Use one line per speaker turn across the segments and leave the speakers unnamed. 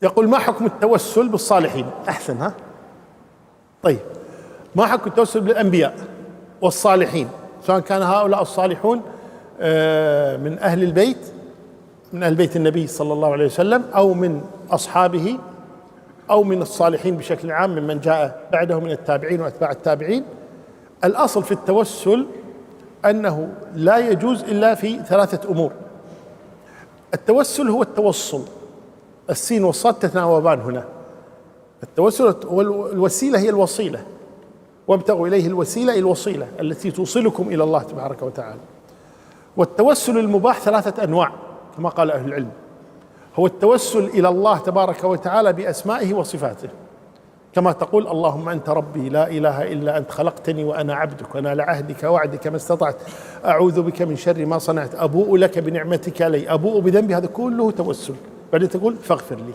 يقول: ما حكم التوسل بالصالحين؟ أحسن. ها طيب، ما حكم التوسل بالأنبياء والصالحين، سواء كان هؤلاء الصالحون من أهل البيت، من أهل بيت النبي صلى الله عليه وسلم، أو من أصحابه، أو من الصالحين بشكل عام ممن جاء بعده من التابعين وأتباع التابعين؟ الأصل في التوسل أنه لا يجوز إلا في ثلاثة أمور. التوسل هو التوصل، السين والصاد تتناوبان هنا. التوسل والوسيلة هي الوصيلة، وابتغوا إليه الوسيلة، الوصيلة التي توصلكم إلى الله تبارك وتعالى. والتوسل المباح ثلاثة أنواع كما قال أهل العلم. هو التوسل إلى الله تبارك وتعالى بأسمائه وصفاته، كما تقول: اللهم أنت ربي لا إله إلا أنت خلقتني وأنا عبدك وأنا على عهدك ووعدك ما استطعت أعوذ بك من شر ما صنعت أبوء لك بنعمتك علي أبوء بذنبي. هذا كله توسل. بعدين تقول: فاغفر لي.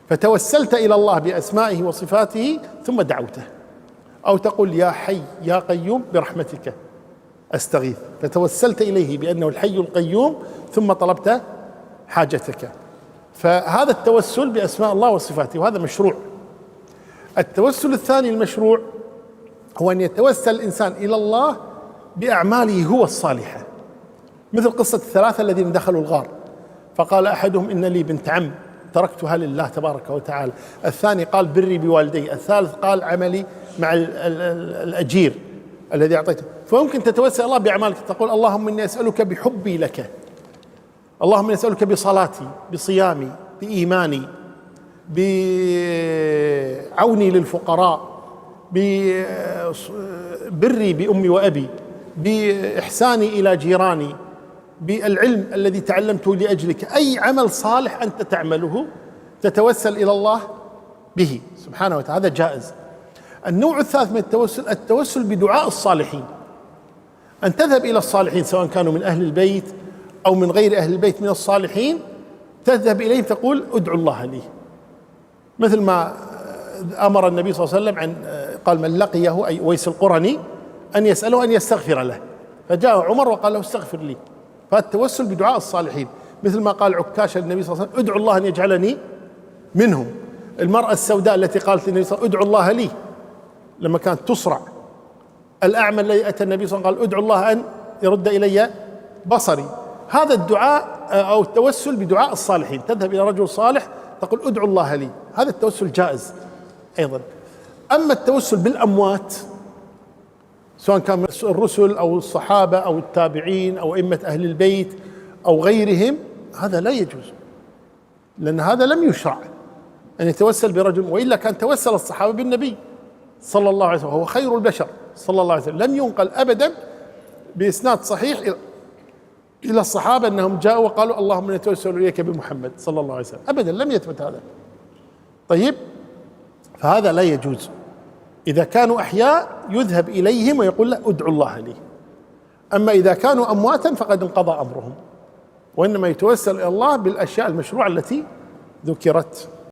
فتوسلت إلى الله بأسمائه وصفاته ثم دعوته. أو تقول: يا حي يا قيوم برحمتك أستغيث، فتوسلت إليه بأنه الحي القيوم ثم طلبت حاجتك. فهذا التوسل بأسماء الله وصفاته، وهذا مشروع. التوسل الثاني المشروع هو أن يتوسل الإنسان إلى الله بأعماله هو الصالحة، مثل قصة الثلاثة الذين دخلوا الغار، فقال أحدهم: إن لي بنت عم تركتها لله تبارك وتعالى. الثاني قال: بري بوالدي. الثالث قال: عملي مع الأجير الذي أعطيته. فممكن تتوسل الله بأعمالك، تقول: اللهم إني أسألك بحبي لك، اللهم إني أسألك بصلاتي، بصيامي، بإيماني، بعوني للفقراء، ببري بأمي وأبي، بإحساني إلى جيراني، بالعلم الذي تعلمته لأجلك. أي عمل صالح أنت تعمله تتوسل إلى الله به سبحانه وتعالى، هذا جائز. النوع الثالث من التوسل، التوسل بدعاء الصالحين، أن تذهب إلى الصالحين سواء كانوا من أهل البيت أو من غير أهل البيت من الصالحين، تذهب إليهم تقول: ادعوا الله لي، مثل ما أمر النبي صلى الله عليه وسلم قال: من لقيه أي أويس القرني أن يسأله أن يستغفر له، فجاء عمر وقال له: استغفر لي. فالتوسل بدعاء الصالحين، مثل ما قال عكاشة للنبي صلى الله عليه وسلم: ادعوا الله أن يجعلني منهم. المرأة السوداء التي قالت للنبي صلى الله عليه وسلم: ادعوا الله لي لما كانت تصرع. الأعمى الذي أتى النبي صلى الله عليه وسلم قال: ادعوا الله أن يرد إلي بصري. هذا الدعاء أو التوسل بدعاء الصالحين، تذهب إلى رجل صالح تقول: ادعوا الله لي، هذا التوسل جائز أيضا. أما التوسل بالأموات، سواء كان الرسل أو الصحابة أو التابعين أو أئمة أهل البيت أو غيرهم، هذا لا يجوز، لأن هذا لم يشرع أن يتوسل برجل، وإلا كان توسل الصحابة بالنبي صلى الله عليه وسلم، وهو خير البشر صلى الله عليه وسلم. لم ينقل أبدا بإسناد صحيح إلى الصحابة أنهم جاءوا وقالوا: اللهم نتوسل إليك بمحمد صلى الله عليه وسلم، أبدا لم يثبت هذا. طيب، فهذا لا يجوز. إذا كانوا أحياء يذهب إليهم ويقول: لا، ادعوا الله لي. أما إذا كانوا أمواتا فقد انقضى أمرهم، وإنما يتوسل إلى الله بالأشياء المشروعة التي ذكرت.